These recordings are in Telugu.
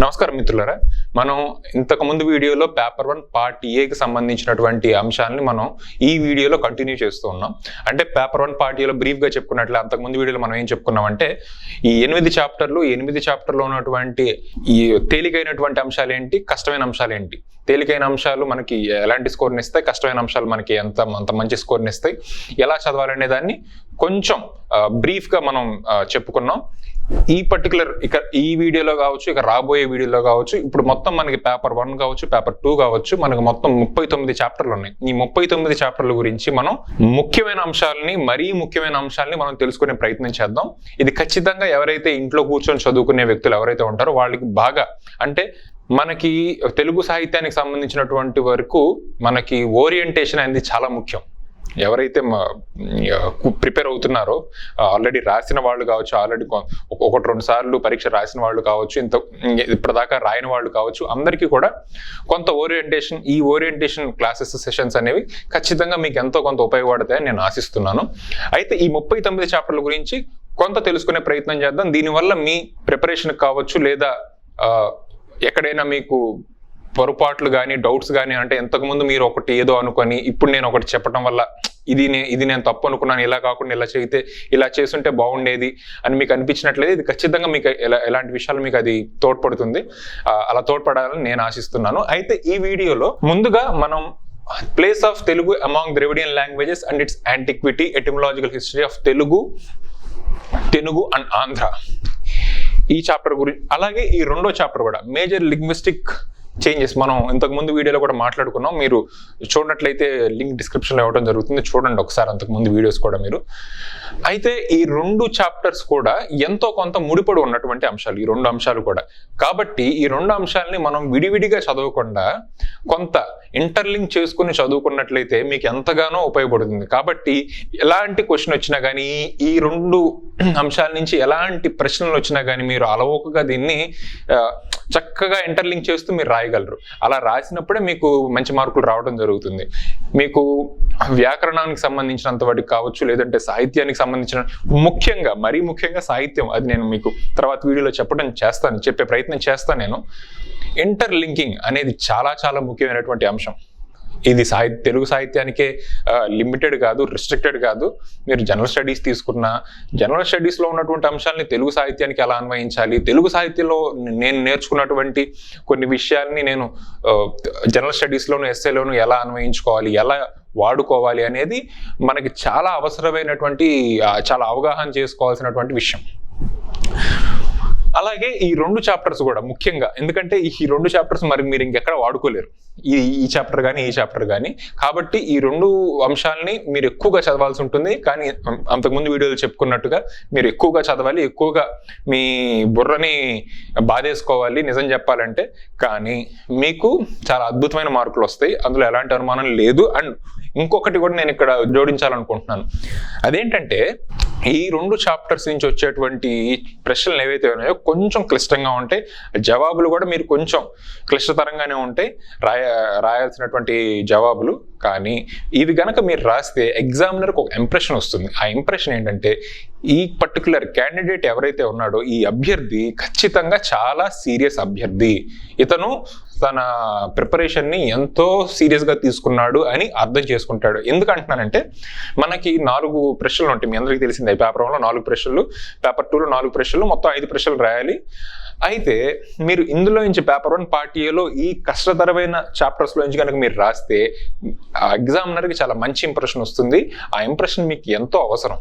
నమస్కారం మిత్రులారా, మనం ఇంతకు ముందు వీడియోలో పేపర్ 1 పార్ట్ ఏకి సంబంధించినటువంటి అంశాలని మనం ఈ వీడియోలో కంటిన్యూ చేస్తూ ఉన్నాం. అంటే పేపర్ 1 పార్ట్ ఏలో బ్రీఫ్గా చెప్పుకున్నట్లు అంతకు ముందు వీడియోలో మనం ఏం చెప్పుకున్నామంటే ఈ 8 చాప్టర్లో ఉన్నటువంటి ఈ తేలికైనటువంటి అంశాలు ఏంటి, కష్టమైన అంశాలు ఏంటి. తేలికైన అంశాలు మనకి ఎలాంటి స్కోర్ని ఇస్తాయి, కష్టమైన అంశాలు మనకి అంత మంచి స్కోర్ని ఇస్తాయి, ఎలా చదవాలనే దాన్ని కొంచెం బ్రీఫ్గా మనం చెప్పుకున్నాం. ఈ పర్టికులర్ ఈ వీడియోలో కావచ్చు, ఇక రాబోయే వీడియోలో కావచ్చు, ఇప్పుడు మొత్తం మనకి పేపర్ 1 కావచ్చు, పేపర్ 2 కావచ్చు, మనకు మొత్తం 39 చాప్టర్లు ఉన్నాయి. ఈ 39 చాప్టర్ల గురించి మనం ముఖ్యమైన అంశాలని మనం తెలుసుకునే ప్రయత్నం చేద్దాం. ఇది ఖచ్చితంగా ఎవరైతే ఇంట్లో కూర్చొని చదువుకునే వ్యక్తులు ఎవరైతే ఉంటారో వాళ్ళకి బాగా, అంటే మనకి తెలుగు సాహిత్యానికి సంబంధించినటువంటి వరకు మనకి ఓరియంటేషన్ అనేది చాలా ముఖ్యం. ఎవరైతే ప్రిపేర్ అవుతున్నారో, ఆల్రెడీ రాసిన వాళ్ళు కావచ్చు, ఆల్రెడీ 1-2 సార్లు పరీక్ష రాసిన వాళ్ళు కావచ్చు, ఇప్పటిదాకా రాయని వాళ్ళు కావచ్చు, అందరికీ కూడా కొంత ఓరియంటేషన్ క్లాసెస్ సెషన్స్ అనేవి ఖచ్చితంగా మీకు ఎంతో కొంత ఉపయోగపడతాయని నేను ఆశిస్తున్నాను. అయితే ఈ 39 చాప్టర్ల గురించి కొంత తెలుసుకునే ప్రయత్నం చేద్దాం. దీనివల్ల మీ ప్రిపరేషన్ కావచ్చు, లేదా ఎక్కడైనా మీకు పొరపాట్లు కానీ, డౌట్స్ కానీ, అంటే ఇంతకుముందు మీరు ఒకటి ఏదో అనుకొని ఇప్పుడు నేను ఒకటి చెప్పడం వల్ల ఇది నేను తప్పు అనుకున్నాను, ఇలా కాకుండా ఇలా చేస్తుంటే బాగుండేది అని మీకు అనిపించినట్లయితే ఇది ఖచ్చితంగా మీకు ఎలాంటి విషయాలు మీకు అది తోడ్పడుతుంది. అలా తోడ్పడాలని నేను ఆశిస్తున్నాను. అయితే ఈ వీడియోలో ముందుగా మనం place of Telugu among Dravidian languages and it's antiquity, etymological history of Telugu and Andhra, ఈ చాప్టర్ గురించి, అలాగే ఈ రెండో చాప్టర్ కూడా మేజర్ లింగ్విస్టిక్ చేంజెస్ మనం ఇంతకు ముందు వీడియోలో కూడా మాట్లాడుకున్నాం. మీరు చూడనట్లయితే లింక్ డిస్క్రిప్షన్లో ఇవ్వడం జరుగుతుంది, చూడండి ఒకసారి అంతకు ముందు వీడియోస్ కూడా మీరు. అయితే ఈ 2 చాప్టర్స్ కూడా ఎంతో కొంత ముడిపడి ఉన్నటువంటి అంశాలు, ఈ 2 అంశాలు కూడా. కాబట్టి ఈ 2 అంశాలని మనం విడివిడిగా చదవకుండా కొంత ఇంటర్లింక్ చేసుకుని చదువుకున్నట్లయితే మీకు ఎంతగానో ఉపయోగపడుతుంది. కాబట్టి ఎలాంటి క్వశ్చన్ వచ్చినా కానీ, ఈ 2 అంశాల నుంచి ఎలాంటి ప్రశ్నలు వచ్చినా కానీ మీరు అలవోకగా దీన్ని చక్కగా ఇంటర్లింక్ చేస్తూ మీరు రాయగలరు. అలా రాసినప్పుడే మీకు మంచి మార్కులు రావడం జరుగుతుంది. మీకు వ్యాకరణానికి సంబంధించినంత వాటికి కావచ్చు, లేదంటే సాహిత్యానికి సంబంధించిన మరీ ముఖ్యంగా సాహిత్యం, అది నేను మీకు తర్వాత వీడియోలో చెప్పే ప్రయత్నం చేస్తాను. నేను ఇంటర్లింకింగ్ అనేది చాలా చాలా ముఖ్యమైనటువంటి అంశం. ఇది తెలుగు సాహిత్యానికే లిమిటెడ్ కాదు, రిస్ట్రిక్టెడ్ కాదు. మీరు జనరల్ స్టడీస్ తీసుకున్నా, జనరల్ స్టడీస్లో ఉన్నటువంటి అంశాలని తెలుగు సాహిత్యానికి ఎలా అన్వయించాలి, తెలుగు సాహిత్యంలో నేను నేర్చుకున్నటువంటి కొన్ని విషయాల్ని నేను జనరల్ స్టడీస్లోను, ఎస్ఏలోను ఎలా అన్వయించుకోవాలి, ఎలా వాడుకోవాలి అనేది మనకి చాలా అవసరమైనటువంటి, చాలా అవగాహన చేసుకోవాల్సినటువంటి విషయం. అలాగే ఈ 2 చాప్టర్స్ కూడా ముఖ్యంగా, ఎందుకంటే ఈ 2 చాప్టర్స్ మరి మీరు ఇంకెక్కడ వాడుకోలేరు, ఈ చాప్టర్ కానీ ఈ చాప్టర్ కానీ. కాబట్టి ఈ 2 అంశాలని మీరు ఎక్కువగా చదవాల్సి ఉంటుంది. కానీ అంతకుముందు వీడియోలో చెప్పుకున్నట్టుగా మీరు ఎక్కువగా చదవాలి, ఎక్కువగా మీ బుర్రని బాధేసుకోవాలి నిజం చెప్పాలంటే. కానీ మీకు చాలా అద్భుతమైన మార్కులు వస్తాయి, అందులో ఎలాంటి అనుమానం లేదు. అండ్ ఇంకొకటి కూడా నేను ఇక్కడ జోడించాలనుకుంటున్నాను. అదేంటంటే ఈ 2 చాప్టర్స్ నుంచి వచ్చేటువంటి ప్రశ్నలు ఏవైతే ఉన్నాయో కొంచెం క్లిష్టంగా ఉంటాయి, జవాబులు కూడా మీరు కొంచెం క్లిష్టతరంగానే ఉంటాయి, రాయాల్సినటువంటి జవాబులు. కానీ ఇవి గనక మీరు రాస్తే ఎగ్జామినర్కి ఒక ఇంప్రెషన్ వస్తుంది. ఆ ఇంప్రెషన్ ఏంటంటే ఈ పర్టికులర్ క్యాండిడేట్ ఎవరైతే ఉన్నాడో ఈ అభ్యర్థి ఖచ్చితంగా చాలా సీరియస్ అభ్యర్థి, ఇతను తన ప్రిపరేషన్ని ఎంతో సీరియస్గా తీసుకున్నాడు అని అర్థం చేసుకుంటాడు. ఎందుకంటున్నానంటే మనకి 4 ప్రశ్నలు ఉంటాయి, మీ అందరికీ తెలిసిందే. పేపర్ 1లో 4 ప్రశ్నలు, పేపర్ 2లో 4 ప్రశ్నలు, మొత్తం 5 ప్రశ్నలు రాయాలి. అయితే మీరు ఇందులో నుంచి పేపర్ 1 పార్ట్ ఏలో ఈ కష్టతరమైన చాప్టర్స్లో నుంచి కనుక మీరు రాస్తే ఆ ఎగ్జామినర్కి చాలా మంచి ఇంప్రెషన్ వస్తుంది. ఆ ఇంప్రెషన్ మీకు ఎంతో అవసరం.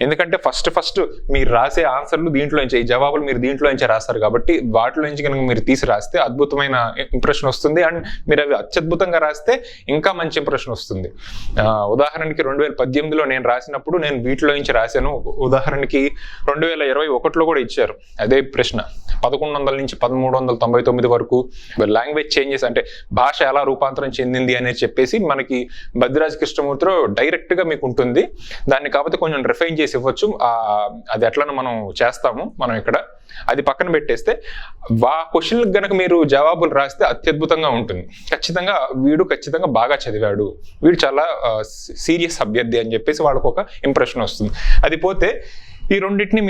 ఎందుకంటే ఫస్ట్ మీరు రాసే ఆన్సర్లు దీంట్లోంచి, ఈ జవాబులు మీరు దీంట్లోంచి రాస్తారు కాబట్టి వాటిలో నుంచి కనుక మీరు తీసి రాస్తే అద్భుతమైన ఇంప్రెషన్ వస్తుంది. అండ్ మీరు అవి అత్యద్భుతంగా రాస్తే ఇంకా మంచి ఇంప్రెషన్ వస్తుంది. ఉదాహరణకి 2018లో నేను రాసినప్పుడు నేను వీటిలో నుంచి రాశాను. ఉదాహరణకి 2021లో కూడా ఇచ్చారు అదే ప్రశ్న. 1100 నుంచి 1399 వరకు లాంగ్వేజ్ చేంజెస్, అంటే భాష ఎలా రూపాంతరం చెందింది అనేది చెప్పేసి మనకి బద్రిరాజ్ కృష్ణమూర్తిలో డైరెక్ట్గా మీకు ఉంటుంది. దాన్ని కాకపోతే కొంచెం రిఫైన్ చేసి ఇవ్వచ్చు. అది ఎట్లనో మనం చేస్తాము. మనం ఇక్కడ అది పక్కన పెట్టేస్తే ఆ క్వశ్చన్లకు గనక మీరు జవాబులు రాస్తే అత్యద్భుతంగా ఉంటుంది. ఖచ్చితంగా బాగా చదివాడు, వీడు చాలా సీరియస్ అభ్యర్థి అని చెప్పేసి వాళ్ళకు ఒక ఇంప్రెషన్ వస్తుంది. అది పోతే ఈ రెండింటిని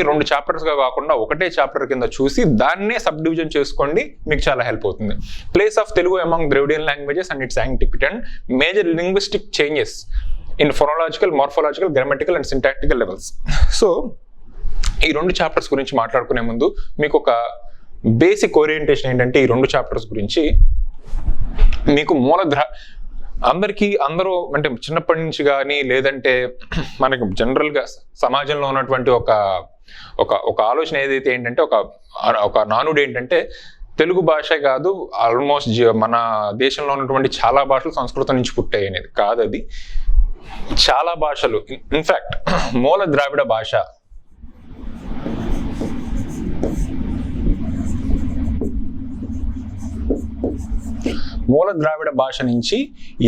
2 చాప్టర్స్గా కాకుండా ఒకటే చాప్టర్ కింద చూసి దాన్నే సబ్ డివిజన్ చేసుకోండి, మీకు చాలా హెల్ప్ అవుతుంది. Place of Telugu among Dravidian languages and it's antiquity and major linguistic changes in phonological, morphological, grammatical and syntactical levels. So ఈ 2 చాప్టర్స్ గురించి మాట్లాడుకునే ముందు మీకు ఒక బేసిక్ ఓరియంటేషన్ ఏంటంటే, ఈ 2 చాప్టర్స్ గురించి మీకు అందరూ అంటే చిన్నప్పటి నుంచి కానీ లేదంటే మనకి జనరల్గా సమాజంలో ఉన్నటువంటి ఒక ఆలోచన ఏదైతే ఏంటంటే, ఒక నానుడు ఏంటంటే, తెలుగు భాష కాదు ఆల్మోస్ట్ మన దేశంలో ఉన్నటువంటి చాలా భాషలు సంస్కృతం నుంచి పుట్టాయి అనేది కాదు. అది చాలా భాషలు, ఇన్ఫాక్ట్ మూల ద్రావిడ భాష నుంచి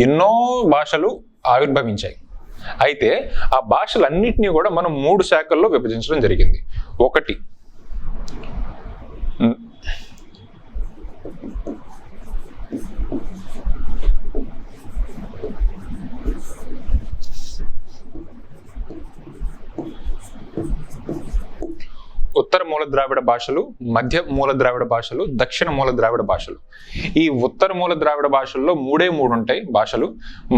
ఎన్నో భాషలు ఆవిర్భవించాయి. అయితే ఆ భాషలన్నింటినీ కూడా మనం 3 శాఖల్లో విభజించడం జరిగింది. ఒకటి ఉత్తర మూల ద్రావిడ భాషలు, మధ్య మూల ద్రావిడ భాషలు, దక్షిణ మూల ద్రావిడ భాషలు. ఈ ఉత్తర మూల ద్రావిడ భాషల్లో 3 ఉంటాయి భాషలు.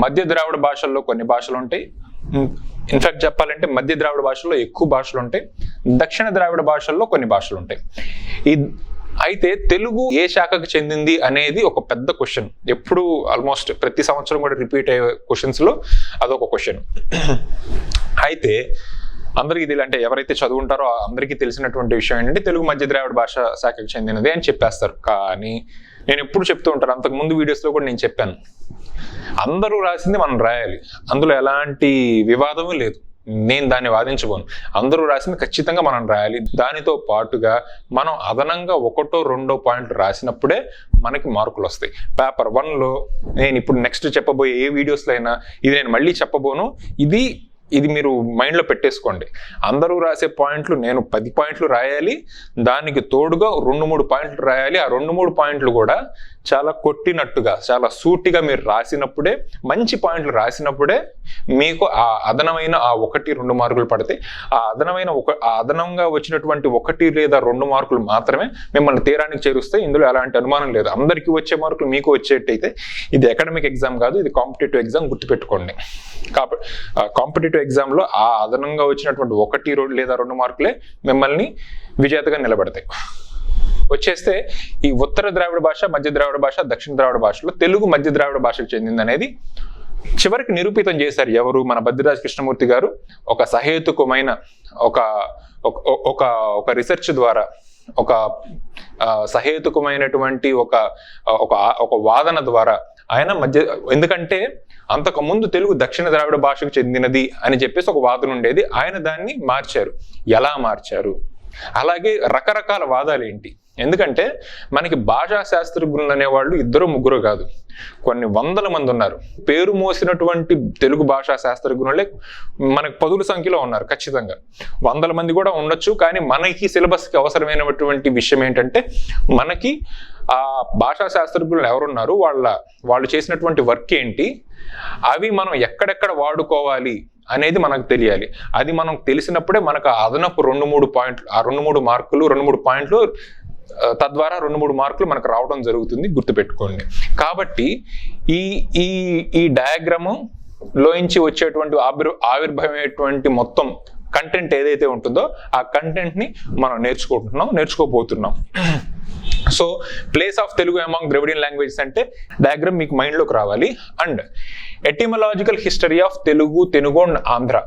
మధ్య ద్రావిడ భాషల్లో కొన్ని భాషలు ఉంటాయి. ఇన్ఫాక్ట్ చెప్పాలంటే మధ్య ద్రావిడ భాషల్లో ఎక్కువ భాషలు ఉంటాయి. దక్షిణ ద్రావిడ భాషల్లో కొన్ని భాషలు ఉంటాయి. అయితే తెలుగు ఏ శాఖకు చెందింది అనేది ఒక పెద్ద క్వశ్చన్. ఎప్పుడు ఆల్మోస్ట్ ప్రతి సంవత్సరం కూడా రిపీట్ అయ్యే క్వశ్చన్స్ లో అదొక క్వశ్చన్. అయితే అందరికీ అంటే ఎవరైతే చదువుంటారో అందరికీ తెలిసినటువంటి విషయం ఏంటంటే, తెలుగు మధ్య ద్రావిడ భాష శాఖకు చెందినది అని చెప్పేస్తారు. కానీ నేను ఎప్పుడు చెప్తూ ఉంటాను, అంతకు ముందు వీడియోస్లో కూడా నేను చెప్పాను, అందరూ రాసింది మనం రాయాలి, అందులో ఎలాంటి వివాదము లేదు. నేను దాన్ని వాదించబోను. అందరూ రాసింది ఖచ్చితంగా మనం రాయాలి. దానితో పాటుగా మనం అదనంగా 1, 2 పాయింట్లు రాసినప్పుడే మనకి మార్కులు వస్తాయి. పేపర్ 1లో నేను ఇప్పుడు నెక్స్ట్ చెప్పబోయే ఏ వీడియోస్లో అయినా ఇది నేను మళ్ళీ చెప్పబోను. ఇది మీరు మైండ్లో పెట్టేసుకోండి. అందరూ రాసే పాయింట్లు నేను 10 పాయింట్లు రాయాలి, దానికి తోడుగా 2-3 పాయింట్లు రాయాలి. ఆ 2-3 పాయింట్లు కూడా చాలా కొట్టినట్టుగా, చాలా సూటిగా మీరు రాసినప్పుడే, మంచి పాయింట్లు రాసినప్పుడే మీకు ఆ అదనమైన 1-2 మార్కులు పడతాయి. ఆ అదనంగా వచ్చినటువంటి 1 లేదా 2 మార్కులు మాత్రమే మిమ్మల్ని తీరానికి చేరుస్తాయి. ఇందులో ఎలాంటి అనుమానం లేదు. అందరికీ వచ్చే మార్కులు మీకు వచ్చేటైతే ఇది అకాడమిక్ ఎగ్జామ్ కాదు, ఇది కాంపిటేటివ్ ఎగ్జామ్, గుర్తుపెట్టుకోండి. కాంపిటేటివ్ ఎగ్జామ్లో ఆ అదనంగా వచ్చినటువంటి 1 లేదా 2 మార్కులే మిమ్మల్ని విజేతగా నిలబెడతాయి. వచ్చేస్తే ఈ ఉత్తర ద్రావిడ భాష, మధ్య ద్రావిడ భాష, దక్షిణ ద్రావిడ భాషలో తెలుగు మధ్య ద్రావిడ భాషకు చెందింది అనేది చివరికి నిరూపితం చేశారు. ఎవరు? మన బద్రిరాజు కృష్ణమూర్తి గారు ఒక సహేతుకమైన ఒక రీసెర్చ్ ద్వారా, ఒక సహేతుకమైనటువంటి ఒక వాదన ద్వారా ఆయన ఎందుకంటే అంతకు ముందు తెలుగు దక్షిణ ద్రావిడ భాషకు చెందినది అని చెప్పేసి ఒక వాదన ఉండేది. ఆయన దాన్ని మార్చారు. ఎలా మార్చారు? అలాగే రకరకాల వాదాలు ఏంటి? ఎందుకంటే మనకి భాషా శాస్త్రజ్ఞులు అనేవాళ్ళు 2-3 కాదు, కొన్ని 100 మంది ఉన్నారు. పేరు మోసినటువంటి తెలుగు భాషా శాస్త్రజ్ఞులే మనకి 10ల సంఖ్యలో ఉన్నారు. ఖచ్చితంగా 100 మంది కూడా ఉండొచ్చు. కానీ మనకి సిలబస్కి అవసరమైనటువంటి విషయం ఏంటంటే, మనకి ఆ భాషా శాస్త్రజ్ఞులు ఎవరున్నారు, వాళ్ళు చేసినటువంటి వర్క్ ఏంటి, అవి మనం ఎక్కడెక్కడ వాడుకోవాలి అనేది మనకు తెలియాలి. అది మనం తెలిసినప్పుడే మనకు అదనపు 2-3 పాయింట్లు, ఆ 2-3 మార్కులు, 2-3 పాయింట్లు, తద్వారా 2-3 మార్కులు మనకు రావడం జరుగుతుంది. గుర్తుపెట్టుకోండి. కాబట్టి ఈ డయాగ్రాము లోంచి వచ్చేటువంటి ఆవిర్భవమైనటువంటి మొత్తం కంటెంట్ ఏదైతే ఉంటుందో ఆ కంటెంట్ ని మనం నేర్చుకోబోతున్నాం. So place of Telugu among Dravidian languages అంటే డయాగ్రామ్ మీకు మైండ్ లోకి రావాలి. And etymological history of Telugu and Andhra.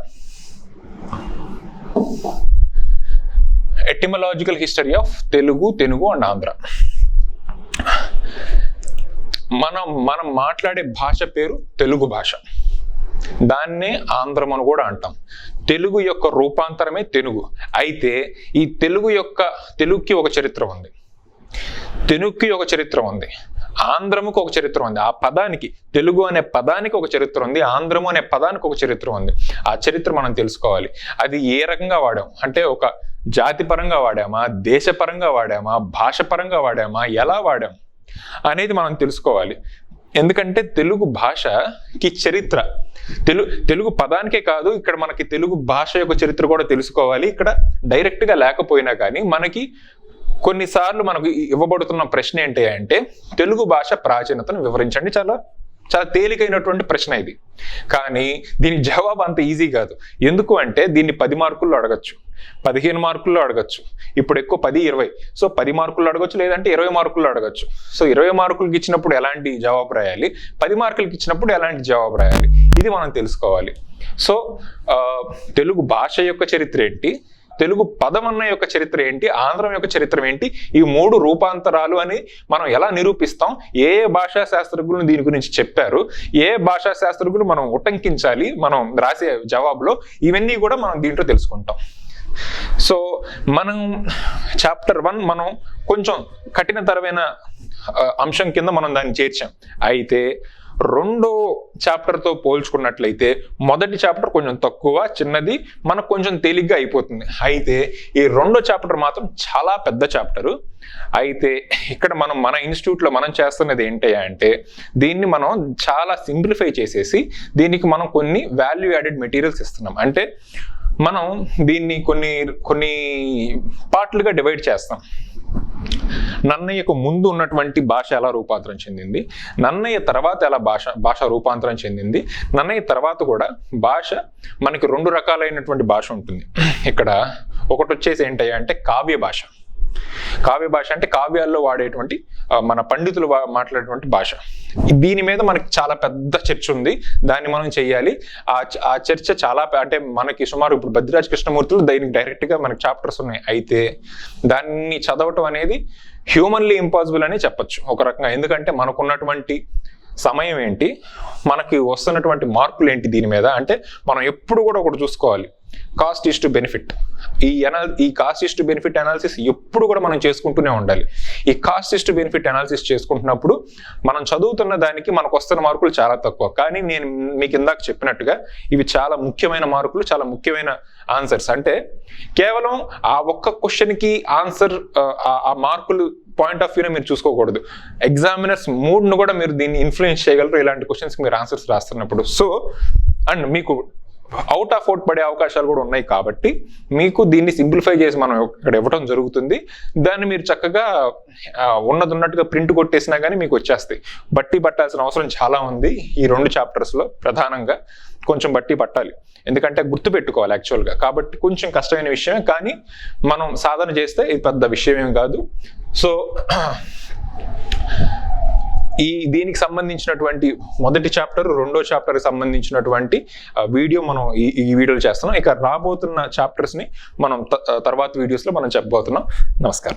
Etymological history of Telugu and Andhra. మనం మాట్లాడే భాష పేరు తెలుగు భాష. దాన్నే ఆంధ్రం అని కూడా అంటాం. తెలుగు యొక్క రూపాంతరమే తెలుగు. అయితే ఈ తెలుగుకి ఒక చరిత్ర ఉంది, తెలుగుకి ఒక చరిత్ర ఉంది, ఆంధ్రముకు ఒక చరిత్ర ఉంది. ఆ పదానికి, తెలుగు అనే పదానికి ఒక చరిత్ర ఉంది, ఆంధ్రము అనే పదానికి ఒక చరిత్ర ఉంది. ఆ చరిత్ర మనం తెలుసుకోవాలి. అది ఏ రకంగా వాడాం అంటే, ఒక జాతి పరంగా వాడామా, దేశపరంగా వాడామా, భాష పరంగా వాడామా, ఎలా వాడాం అనేది మనం తెలుసుకోవాలి. ఎందుకంటే తెలుగు భాషకి చరిత్ర, తెలుగు పదానికే కాదు, ఇక్కడ మనకి తెలుగు భాష యొక్క చరిత్ర కూడా తెలుసుకోవాలి. ఇక్కడ డైరెక్ట్గా లేకపోయినా కానీ మనకి కొన్నిసార్లు మనకు ఇవ్వబడుతున్న ప్రశ్న ఏంటి అంటే తెలుగు భాష ప్రాచీనతను వివరించండి. చాలా తేలికైనటువంటి ప్రశ్న ఇది, కానీ దీని జవాబు అంత ఈజీ కాదు. ఎందుకు అంటే దీన్ని 10 మార్కుల్లో అడగచ్చు, 15 మార్కుల్లో అడగచ్చు, ఇప్పుడు ఎక్కువ 10, 20. సో 10 మార్కుల్లో అడగచ్చు, లేదంటే 20 మార్కుల్లో అడగచ్చు. సో 20 మార్కులకి ఇచ్చినప్పుడు ఎలాంటి జవాబు రాయాలి, 10 మార్కులకి ఇచ్చినప్పుడు ఎలాంటి జవాబు రాయాలి, ఇది మనం తెలుసుకోవాలి. సో తెలుగు భాష యొక్క చరిత్ర ఏంటి, తెలుగు పదమన్న యొక్క చరిత్ర ఏంటి, ఆంధ్రం యొక్క చరిత్ర ఏంటి, ఈ 3 రూపాంతరాలు అని మనం ఎలా నిరూపిస్తాం, ఏ భాషా శాస్త్రజ్ఞులు దీని గురించి చెప్పారు, ఏ భాషా శాస్త్రజ్ఞులు మనం ఉటంకించాలి మనం రాసే జవాబులో, ఇవన్నీ కూడా మనం దీంట్లో తెలుసుకుంటాం. సో మనం చాప్టర్ 1 మనం కొంచెం కఠినతరమైన అంశం కింద మనం దాన్ని చేర్చాం. అయితే రెండో చాప్టర్తో పోల్చుకున్నట్లయితే మొదటి చాప్టర్ కొంచెం తక్కువ, చిన్నది, మనకు కొంచెం తేలిగ్గా అయిపోతుంది. అయితే ఈ రెండో చాప్టర్ మాత్రం చాలా పెద్ద చాప్టరు. అయితే ఇక్కడ మన ఇన్స్టిట్యూట్లో మనం చేస్తున్నది ఏంటి అంటే దీన్ని మనం చాలా సింప్లిఫై చేసేసి దీనికి మనం కొన్ని వాల్యూ యాడెడ్ మెటీరియల్స్ ఇస్తున్నాం. అంటే మనం దీన్ని కొన్ని పార్ట్లుగా డివైడ్ చేస్తాం. నన్నయ్యకు ముందు ఉన్నటువంటి భాష ఎలా రూపాంతరం చెందింది, నన్నయ్య తర్వాత ఎలా భాష రూపాంతరం చెందింది, నన్నయ్య తర్వాత కూడా భాష మనకి 2 రకాలైనటువంటి భాష ఉంటుంది. ఇక్కడ ఒకటి వచ్చేసి ఏంటి అంటే కావ్య భాష. కావ్య భాష అంటే కావ్యాల్లో వాడేటువంటి మన పండితులు మాట్లాడేటువంటి భాష. దీని మీద మనకి చాలా పెద్ద చర్చ ఉంది, దాన్ని మనం చెయ్యాలి. ఆ చర్చ చాలా అంటే మనకి సుమారు ఇప్పుడు బద్రిరాజ్ కృష్ణమూర్తులు దానికి డైరెక్ట్గా మనకి చాప్టర్స్ ఉన్నాయి. అయితే దాన్ని చదవటం అనేది హ్యూమన్లీ ఇంపాసిబుల్ అని చెప్పచ్చు ఒక రకంగా. ఎందుకంటే మనకున్నటువంటి సమయం ఏంటి, మనకి వస్తున్నటువంటి మార్కులు ఏంటి, దీని మీద అంటే మనం ఎప్పుడు కూడా ఒకటి చూసుకోవాలి, కాస్ట్ ఈస్ టు బెనిఫిట్. ఈ cost is to benefit analysis ఎప్పుడు కూడా మనం చేసుకుంటూనే ఉండాలి. ఈ cost is to benefit analysis చేసుకుంటున్నప్పుడు మనం చదువుతున్న దానికి మనకు వస్తున్న మార్కులు చాలా తక్కువ, కానీ నేను మీకు ఇందాక చెప్పినట్టుగా ఇవి చాలా ముఖ్యమైన మార్కులు, చాలా ముఖ్యమైన ఆన్సర్స్. అంటే కేవలం ఆ ఒక్క క్వశ్చన్కి ఆన్సర్ ఆ మార్కులు పాయింట్ ఆఫ్ వ్యూనే మీరు చూసుకోకూడదు. ఎగ్జామినర్స్ మూడ్ను కూడా మీరు దీన్ని ఇన్ఫ్లుయెన్స్ చేయగలరు ఇలాంటి క్వశ్చన్స్కి మీరు ఆన్సర్స్ రాస్తున్నప్పుడు. సో అండ్ మీకు అవుట్ ఆఫ్ అవుట్ పడే అవకాశాలు కూడా ఉన్నాయి, కాబట్టి మీకు దీన్ని సింప్లిఫై చేసి మనం ఇక్కడ ఇవ్వటం జరుగుతుంది. దాన్ని మీరు చక్కగా ఉన్నట్టుగా ప్రింట్ కొట్టేసినా కానీ మీకు వచ్చేస్తాయి. బట్టి పట్టాల్సిన అవసరం చాలా ఉంది ఈ 2 చాప్టర్స్లో. ప్రధానంగా కొంచెం బట్టి పట్టాలి, ఎందుకంటే గుర్తు పెట్టుకోవాలి యాక్చువల్గా. కాబట్టి కొంచెం కష్టమైన విషయమే, కానీ మనం సాధన చేస్తే ఇది పెద్ద విషయం ఏం కాదు. సో దీనికి సంబంధించినటువంటి మొదటి చాప్టర్, రెండో చాప్టర్కి సంబంధించినటువంటి వీడియో మనం ఈ వీడియోలో చేస్తున్నాం. ఇక రాబోతున్న చాప్టర్స్ని మనం తర్వాత వీడియోస్లో మనం చెప్పబోతున్నాం. నమస్కారం.